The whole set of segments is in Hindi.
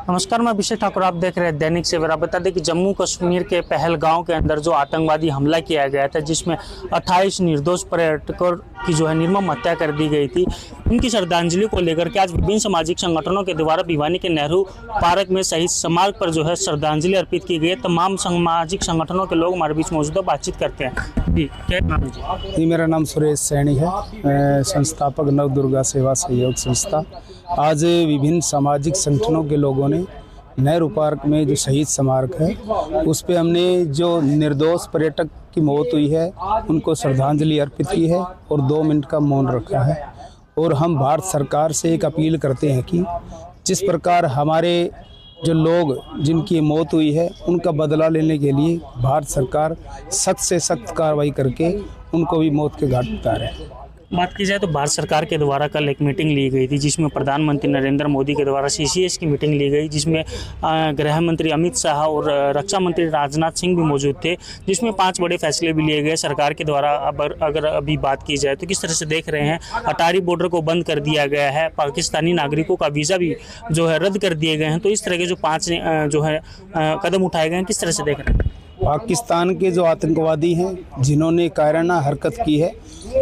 नमस्कार, मैं अभिषेक ठाकुर। आप देख रहे हैं दैनिक सवेरा। बता दें कि जम्मू कश्मीर के पहलगांव के अंदर जो आतंकवादी हमला किया गया था, जिसमें 28 निर्दोष पर्यटकों की जो है निर्मम हत्या कर दी गई थी, उनकी श्रद्धांजलि को लेकर के आज विभिन्न सामाजिक संगठनों के द्वारा भिवानी के नेहरू पार्क में शहीद स्मारक पर जो है श्रद्धांजलि अर्पित की गई। तमाम सामाजिक संगठनों के लोग हमारे बीच मौजूद बातचीत करते हैं। जी, क्या नाम है जी? मेरा नाम सुरेश सैनी है, मैं संस्थापक नवदुर्गा सेवा सहयोग संस्था। आज विभिन्न सामाजिक संगठनों के लोगों ने नेहरू पार्क में जो शहीद स्मारक है उस पे हमने जो निर्दोष पर्यटक की मौत हुई है उनको श्रद्धांजलि अर्पित की है और 2 मिनट का मौन रखा है। और हम भारत सरकार से एक अपील करते हैं कि जिस प्रकार हमारे जो लोग जिनकी मौत हुई है उनका बदला लेने के लिए भारत सरकार सख्त से सख्त कार्रवाई करके उनको भी मौत के घाट उतारे। बात की जाए तो भारत सरकार के द्वारा कल एक मीटिंग ली गई थी, जिसमें प्रधानमंत्री नरेंद्र मोदी के द्वारा CCS की मीटिंग ली गई, जिसमें गृह मंत्री अमित शाह और रक्षा मंत्री राजनाथ सिंह भी मौजूद थे, जिसमें 5 बड़े फैसले भी लिए गए सरकार के द्वारा। अगर अभी बात की जाए तो किस तरह से देख रहे हैं? अटारी बॉर्डर को बंद कर दिया गया है, पाकिस्तानी नागरिकों का वीज़ा भी जो है रद्द कर दिए गए हैं। तो इस तरह के जो 5 जो है कदम उठाए गए हैं, किस तरह से देख रहे हैं? पाकिस्तान के जो आतंकवादी हैं जिन्होंने कायराना हरकत की है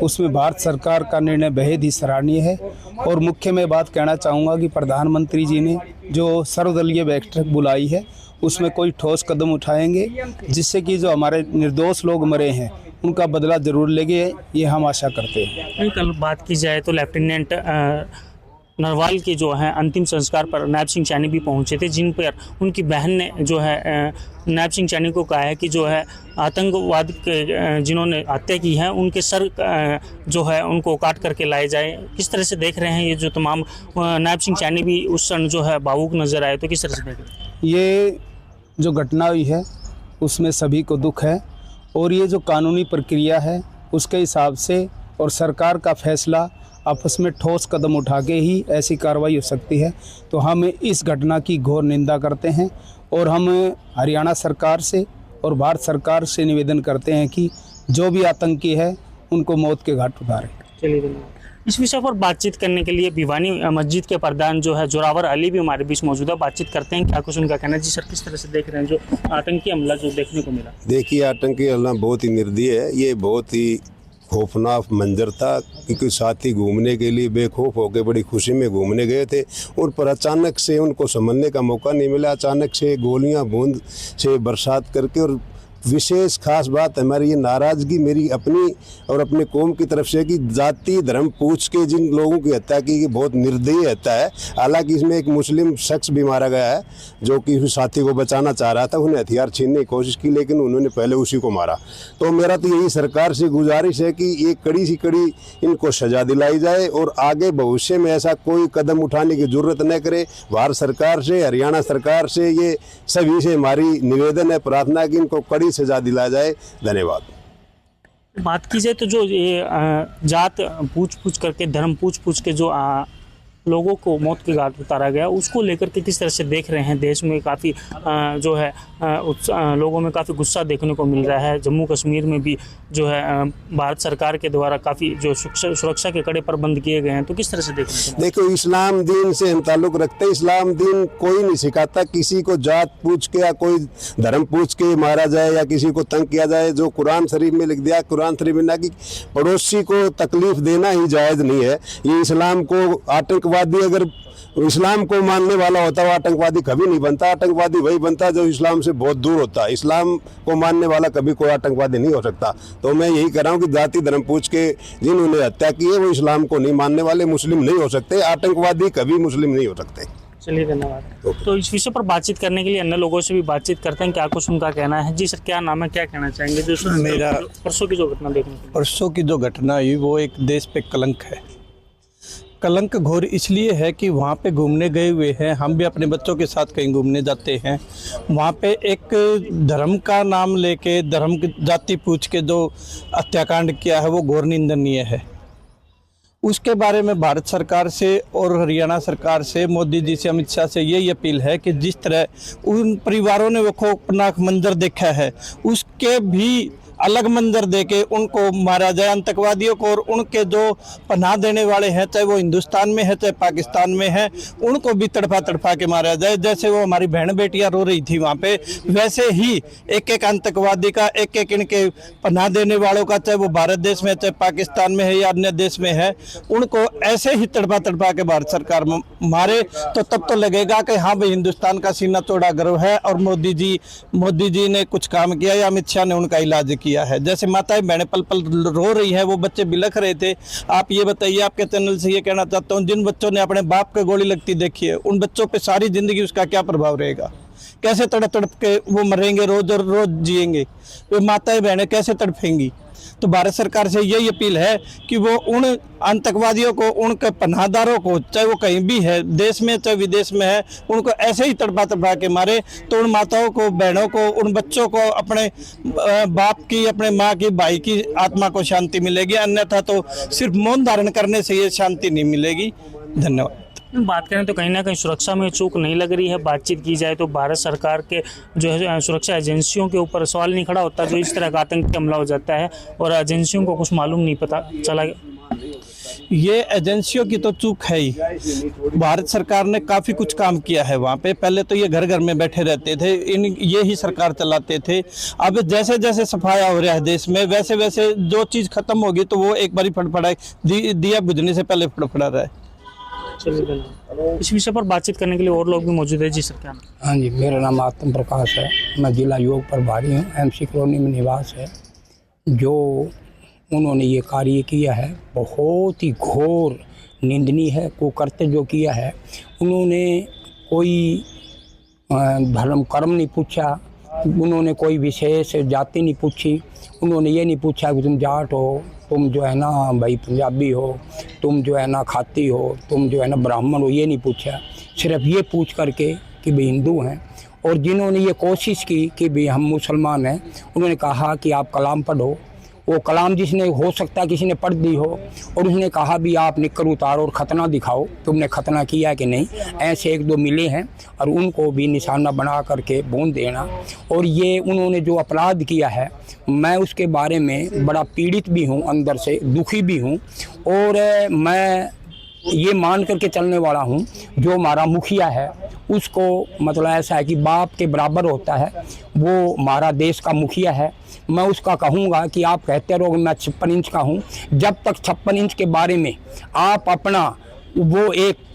उसमें भारत सरकार का निर्णय बेहद ही सराहनीय है। और मुख्य मैं बात कहना चाहूँगा कि प्रधानमंत्री जी ने जो सर्वदलीय बैठक बुलाई है उसमें कोई ठोस कदम उठाएंगे जिससे कि जो हमारे निर्दोष लोग मरे हैं उनका बदला जरूर लेंगे, ये हम आशा करते हैं। कल बात की जाए तो लेफ्टिनेंट नरवाल के जो है अंतिम संस्कार पर नायब सिंह सैनी भी पहुंचे थे, जिन पर उनकी बहन ने जो है नायब सिंह सैनी को कहा है कि जो है आतंकवाद के जिन्होंने हत्या की है उनके सर जो है उनको काट करके लाए जाए। किस तरह से देख रहे हैं ये जो तमाम? नायब सिंह सैनी भी उस क्षण जो है भावुक नजर आए, तो किस तरह से देख रहे हैं? ये जो घटना हुई है उसमें सभी को दुख है और ये जो कानूनी प्रक्रिया है उसके हिसाब से और सरकार का फैसला आपस में ठोस कदम उठा के ही ऐसी कार्रवाई हो सकती है। तो हम इस घटना की घोर निंदा करते हैं और हम हरियाणा सरकार से और भारत सरकार से निवेदन करते हैं कि जो भी आतंकी है उनको मौत के घाट उतारें। चलिए, धन्यवाद। इस विषय पर बातचीत करने के लिए भिवानी मस्जिद के प्रधान जो है जोरावर अली भी हमारे बीच मौजूद है। बातचीत करते हैं, क्या कुछ उनका कहना है। जी सर, किस तरह से देख रहे हैं जो आतंकी हमला जो देखने को मिला? देखिए, आतंकी हमला बहुत ही निर्दयी है। ये बहुत ही खौफनाक मंजर था, क्योंकि साथी घूमने के लिए बेखौफ होकर बड़ी खुशी में घूमने गए थे और पर अचानक से उनको संभलने का मौका नहीं मिला। अचानक से गोलियां बूंद से बरसात करके, और विशेष खास बात हमारी ये नाराज़गी मेरी अपनी और अपने कौम की तरफ से कि जाति धर्म पूछ के जिन लोगों की हत्या की, बहुत निर्दयी हत्या है। हालांकि इसमें एक मुस्लिम शख्स भी मारा गया है जो कि उस साथी को बचाना चाह रहा था, उन्हें हथियार छीनने की कोशिश की लेकिन उन्होंने पहले उसी को मारा। तो मेरा तो यही सरकार से गुजारिश है कि ये कड़ी से कड़ी इनको सजा दिलाई जाए और आगे भविष्य में ऐसा कोई कदम उठाने की जरूरत न करे। भारत सरकार से, हरियाणा सरकार से, ये सभी से हमारी निवेदन है, प्रार्थना है कि इनको कड़ी सजा दिलाया जाए। धन्यवाद। बात की जाए तो जो ये जात पूछ करके, धर्म पूछ के जो लोगों को मौत के घाट उतारा गया, उसको लेकर के किस तरह से देख रहे हैं? देश में काफ़ी जो है लोगों में काफ़ी गुस्सा देखने को मिल रहा है। जम्मू कश्मीर में भी जो है भारत सरकार के द्वारा काफ़ी जो सुरक्षा के कड़े प्रबंध किए गए हैं, तो किस तरह से देख रहे हैं? देखो, इस्लाम दीन से हम ताल्लुक़ रखते हैं। इस्लाम दीन कोई नहीं सिखाता किसी को जात पूछ के या कोई धर्म पूछ के मारा जाए या किसी को तंग किया जाए। जो कुरान शरीफ में लिख दिया, कुरान शरीफ में ना कि पड़ोसी को तकलीफ देना ही जायज़ नहीं है। ये इस्लाम को आतंकवादी, अगर इस्लाम को मानने वाला होता है, आतंकवादी कभी नहीं बनता। आतंकवादी वही बनता है जो इस्लाम से बहुत दूर होता है। इस्लाम को मानने वाला कभी कोई आतंकवादी नहीं हो सकता। तो मैं यही कह रहा हूँ कि जाति धर्म पूछ के जिन्होंने हत्या की है वो इस्लाम को नहीं मानने वाले मुस्लिम नहीं हो सकते। आतंकवादी कभी मुस्लिम नहीं हो सकते। चलिए, धन्यवाद। तो इस विषय पर बातचीत करने के लिए अन्य लोगों से भी बातचीत करते हैं, क्या कुछ उनका कहना है। जी सर, क्या नाम है, क्या कहना चाहेंगे? जो मेरा परसों की जो घटना देखने को, परसों की जो घटना हुई वो एक देश पे कलंक है। कलंक घोर इसलिए है कि वहाँ पे घूमने गए हुए हैं, हम भी अपने बच्चों के साथ कहीं घूमने जाते हैं। वहाँ पे एक धर्म का नाम लेके, धर्म जाति पूछ के जो हत्याकांड किया है वो घोर निंदनीय है। उसके बारे में भारत सरकार से और हरियाणा सरकार से, मोदी जी से, अमित शाह से यही अपील है कि जिस तरह उन परिवारों ने वो खौफनाक मंजर देखा है उसके भी अलग मंजर देके उनको मारा जाए, आतंकवादियों को, और उनके जो पनाह देने वाले हैं, चाहे वो हिंदुस्तान में है चाहे पाकिस्तान में है, उनको भी तड़पा तड़पा के मारा जाए। जैसे वो हमारी बहन बेटियां रो रही थी वहाँ पे, वैसे ही एक एक आतंकवादी का, एक एक इनके पनाह देने वालों का, चाहे वो भारत देश में, चाहे पाकिस्तान में है या अन्य देश में है, उनको ऐसे ही तड़पा तड़पा के भारत सरकार मारे तो तब तो लगेगा कि हाँ भाई हिंदुस्तान का सीना तोड़ा गर्व है और मोदी जी ने कुछ काम किया या अमित शाह ने उनका इलाज किया है। जैसे माताएं बहनें पल पल रो रही है, वो बच्चे बिलख रहे थे। आप ये बताइए, आपके चैनल से ये कहना चाहता हूँ, जिन बच्चों ने अपने बाप को गोली लगती देखी है, उन बच्चों पे सारी जिंदगी उसका क्या प्रभाव रहेगा? कैसे तड़प तड़प के वो मरेंगे, रोज और रोज जिएंगे, वे माताएं बहनें कैसे तड़पेंगी? तो भारत सरकार से यही अपील है कि वो उन आतंकवादियों को, उनके पनाहदारों को, चाहे वो कहीं भी है, देश में चाहे विदेश में है, उनको ऐसे ही तड़पा तड़पा के मारे तो उन माताओं को, बहनों को, उन बच्चों को, अपने बाप की, अपने माँ की, भाई की आत्मा को शांति मिलेगी। अन्यथा तो सिर्फ मौन धारण करने से ये शांति नहीं मिलेगी। धन्यवाद। बात करें तो कहीं ना कहीं सुरक्षा में चूक नहीं लग रही है। बातचीत की जाए तो भारत सरकार के जो है सुरक्षा एजेंसियों के ऊपर सवाल नहीं खड़ा होता, जो इस तरह का आतंकी हमला हो जाता है और एजेंसियों को कुछ मालूम नहीं पता चला। ये एजेंसियों की तो चूक है ही। भारत सरकार ने काफ़ी कुछ काम किया है वहाँ पे। पहले तो ये घर घर में बैठे रहते थे, ये ही सरकार चलाते थे। अब जैसे जैसे सफाया हो रहा है देश में, वैसे वैसे जो चीज़ खत्म होगी तो वो एक बारी फड़फड़ाए, दिया बुझने से पहले फड़फड़ा रहा है। इस विषय पर बातचीत करने के लिए और लोग भी मौजूद है। जी सर, क्या? हाँ जी, मेरा नाम आत्म प्रकाश है, मैं जिला योग प्रभारी हूँ। एमसी कॉलोनी में निवास है। जो उन्होंने ये कार्य किया है बहुत ही घोर निंदनीय है। कुकृत्य जो किया है, उन्होंने कोई धर्म कर्म नहीं पूछा, उन्होंने कोई विशेष जाति नहीं पूछी, उन्होंने ये नहीं पूछा कि तुम जाट हो, तुम जो है ना भाई पंजाबी हो, तुम जो है ना खाती हो, तुम जो है ना ब्राह्मण हो, ये नहीं पूछा। सिर्फ ये पूछ करके कि भाई हिंदू हैं। और जिन्होंने ये कोशिश की कि भाई हम मुसलमान हैं, उन्होंने कहा कि आप कलाम पढ़ो। वो कलाम जिसने, हो सकता है किसी ने पढ़ दी हो, और उसने कहा भी आप निक्कर उतारो और खतना दिखाओ, तुमने खतना किया कि नहीं। ऐसे एक दो मिले हैं और उनको भी निशाना बना करके भून देना। और ये उन्होंने जो अपराध किया है, मैं उसके बारे में बड़ा पीड़ित भी हूँ, अंदर से दुखी भी हूँ। और मैं ये मान करके चलने वाला हूँ, जो हमारा मुखिया है उसको मतलब ऐसा है कि बाप के बराबर होता है, वो हमारा देश का मुखिया है। मैं उसका कहूँगा कि आप कहते रहो मैं 56 इंच का हूँ, जब तक 56 इंच के बारे में आप अपना वो एक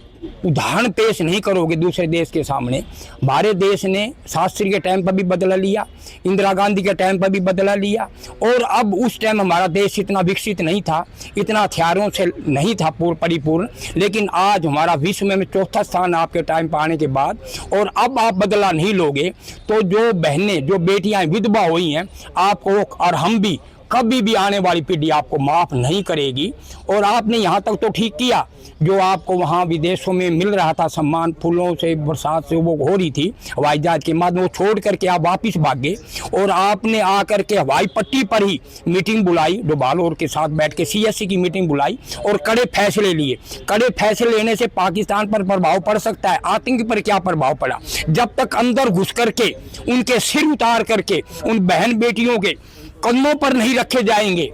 उदाहरण पेश नहीं करोगे दूसरे देश के सामने। भारत देश ने शास्त्री के टाइम पर भी बदला लिया, इंदिरा गांधी के टाइम पर भी बदला लिया, और अब उस टाइम हमारा देश इतना विकसित नहीं था, इतना हथियारों से नहीं था परिपूर्ण। लेकिन आज हमारा विश्व में चौथा स्थान आपके टाइम पर आने के बाद, और अब आप बदला नहीं लोगे तो जो बहनें, जो बेटियां विधवा हुई हैं, आपको और हम भी कभी भी आने वाली पीढ़ी आपको माफ़ नहीं करेगी। और आपने यहाँ तक तो ठीक किया, जो आपको वहाँ विदेशों में मिल रहा था सम्मान, फूलों से, बरसात से वो हो रही थी हवाई जहाज के माध्यम, वो छोड़ करके आप वापस भागे। और आपने आकर के हवाई पट्टी पर ही मीटिंग बुलाई, डोभाल के साथ बैठ के CSC की मीटिंग बुलाई और कड़े फैसले लिए। कड़े फैसले लेने से पाकिस्तान पर प्रभाव पड़ सकता है, आतंक पर क्या प्रभाव पड़ा? जब तक अंदर घुस करके उनके सिर उतार करके उन बहन बेटियों के कदमों पर नहीं रखे जाएंगे।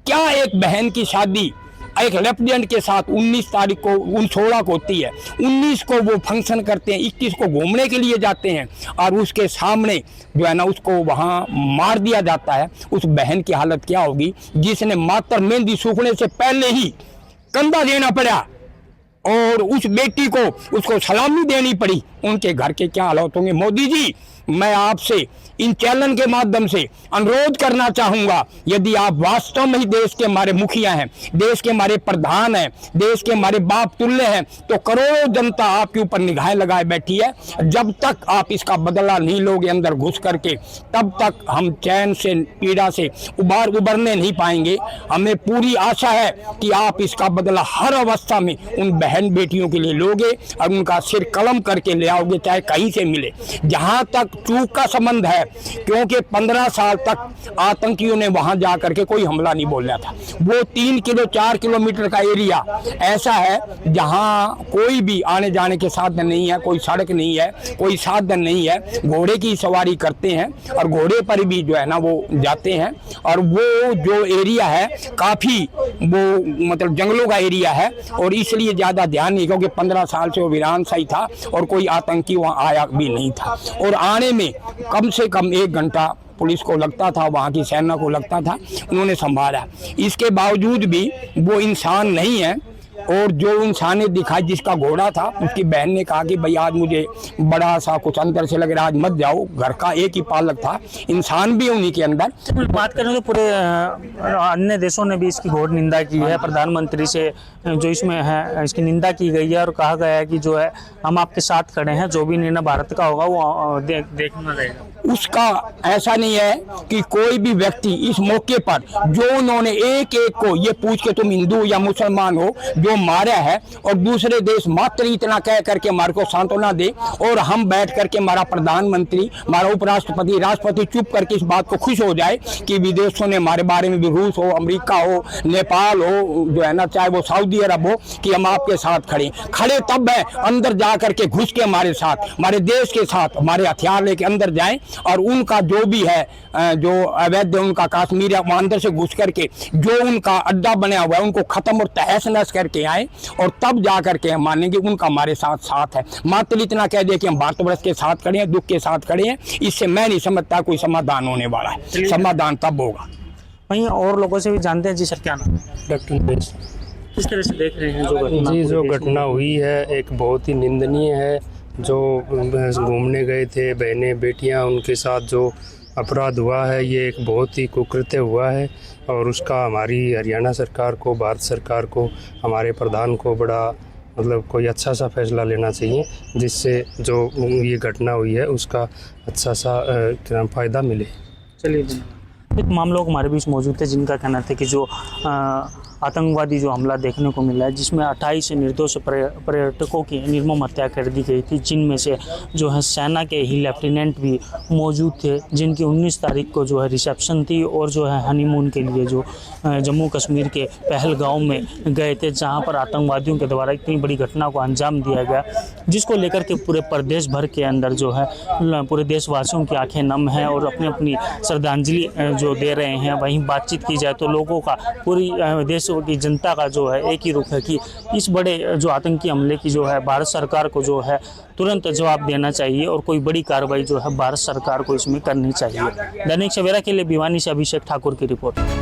क्या एक बहन की शादी एक लेफ्टिनेंट के साथ 19 तारीख को 16 को होती है, 19 को वो फंक्शन करते हैं, 21 को घूमने के लिए जाते हैं, और उसके सामने जो है ना उसको वहाँ मार दिया जाता है। उस बहन की हालत क्या होगी जिसने मात्र मेहंदी सूखने से पहले ही कंधा देना पड़ा, और उस बेटी को उसको सलामी देनी पड़ी। उनके घर के क्या हालात होंगे? मोदी जी, मैं आपसे इन चैनल के माध्यम से अनुरोध करना चाहूँगा, यदि आप वास्तव में ही देश के हमारे मुखिया हैं, देश के हमारे प्रधान हैं, देश के हमारे बाप तुल्य हैं, तो करोड़ों जनता आपके ऊपर निगाहें लगाए बैठी है। जब तक आप इसका बदला नहीं लोगे अंदर घुस करके, तब तक हम चैन से, पीड़ा से उबरने नहीं पाएंगे। हमें पूरी आशा है कि आप इसका बदला हर अवस्था में उन बहन बेटियों के लिए लोगे और उनका सिर कलम करके ले आओगे, चाहे कहीं से मिले। जहाँ तक चूक का संबंध है, क्योंकि 15 साल तक आतंकियों ने वहाँ जा करके कोई हमला नहीं बोला था। वो 3 किलो 4 किलोमीटर का एरिया ऐसा है जहाँ कोई भी आने जाने के साधन नहीं है, कोई सड़क नहीं है, कोई साधन नहीं है। घोड़े की सवारी करते हैं और घोड़े पर भी जो है ना वो जाते हैं। और वो जो एरिया है काफ़ी वो मतलब जंगलों का एरिया है और इसलिए ज़्यादा ध्यान नहीं, क्योंकि 15 साल से वो वीरान सा ही था और कोई आतंकी वहाँ आया भी नहीं था। और आने में कम से कम 1 घंटा पुलिस को लगता था, वहाँ की सेना को लगता था, उन्होंने संभाला। इसके बावजूद भी वो इंसान नहीं है। और जो इंसानियत दिखाई, जिसका घोड़ा था, उसकी बहन ने कहा कि भाई आज मुझे बड़ा सा कुछ अंदर से लग रहा है, आज मत जाओ। घर का एक ही पालक था, इंसान भी उन्हीं के अंदर। बात करें तो पूरे अन्य देशों ने भी इसकी घोर निंदा की है। प्रधानमंत्री से जो इसमें है इसकी निंदा की गई है और कहा गया है कि जो है हम आपके साथ खड़े हैं, जो भी निर्णय भारत का होगा वो देखना रहेगा। उसका ऐसा नहीं है कि कोई भी व्यक्ति इस मौके पर जो उन्होंने एक एक को ये पूछ के तुम हिंदू या मुसलमान हो, जो मारा है और दूसरे देश मात्र इतना कह करके हमारे को सांत्वना दे और हम बैठ करके हमारा प्रधानमंत्री, हमारा उपराष्ट्रपति, राष्ट्रपति चुप करके इस बात को खुश हो जाए कि विदेशों ने हमारे बारे में भी, रूस हो, अमेरिका हो, नेपाल हो, जो है ना, चाहे वो सऊदी अरब हो, कि हम आपके साथ खड़े तब है अंदर जा करके घुस के हमारे साथ, हमारे देश के साथ हमारे हथियार लेके अंदर जाएं और उनका जो भी है जो अवैध उनका कश्मीर वहाँ अंदर से घुस करके जो उनका अड्डा बना हुआ है उनको खत्म और तहस नहस करके आए और तब जा करके हम मानेंगे उनका हमारे साथ है। मात्र इतना कह दिया कि हम भारतवर्ष के साथ खड़े हैं, दुख के साथ खड़े हैं, इससे मैं नहीं समझता कोई समाधान होने वाला है। समाधान तब होगा। वहीं और लोगों से भी जानते हैं। जी सर, क्या नाम है? डॉक्टर नितेश किस तरह से देख रहे हैं जो घटना? जी, जो घटना हुई है एक बहुत ही निंदनीय है। जो घूमने गए थे बहनें बेटियां, उनके साथ जो अपराध हुआ है ये एक बहुत ही कुकृत्य हुआ है और उसका हमारी हरियाणा सरकार को, भारत सरकार को, हमारे प्रधान को बड़ा मतलब कोई अच्छा सा फैसला लेना चाहिए जिससे जो ये घटना हुई है उसका अच्छा सा फ़ायदा मिले। चलिए, एक मामलों हमारे बीच मौजूद थे जिनका कहना था कि जो आतंकवादी जो हमला देखने को मिला है जिसमें 28 निर्दोष पर्यटकों की निर्मम हत्या कर दी गई थी, जिनमें से जो है सेना के ही लेफ्टिनेंट भी मौजूद थे, जिनकी 19 तारीख को जो है रिसेप्शन थी और जो है हनीमून के लिए जो जम्मू कश्मीर के पहलगांव में गए थे, जहां पर आतंकवादियों के द्वारा इतनी बड़ी घटना को अंजाम दिया गया, जिसको लेकर के पूरे प्रदेश भर के अंदर जो है पूरे देशवासियों की आंखें नम हैं और अपनी अपनी श्रद्धांजलि जो दे रहे हैं। वहीं बातचीत की जाए तो लोगों का, पूरी देश की जनता का जो है एक ही रुख है कि इस बड़े जो आतंकी हमले की जो है भारत सरकार को जो है तुरंत जवाब देना चाहिए और कोई बड़ी कार्रवाई जो है भारत सरकार को इसमें करनी चाहिए। दैनिक सवेरा के लिए भिवानी से अभिषेक ठाकुर की रिपोर्ट।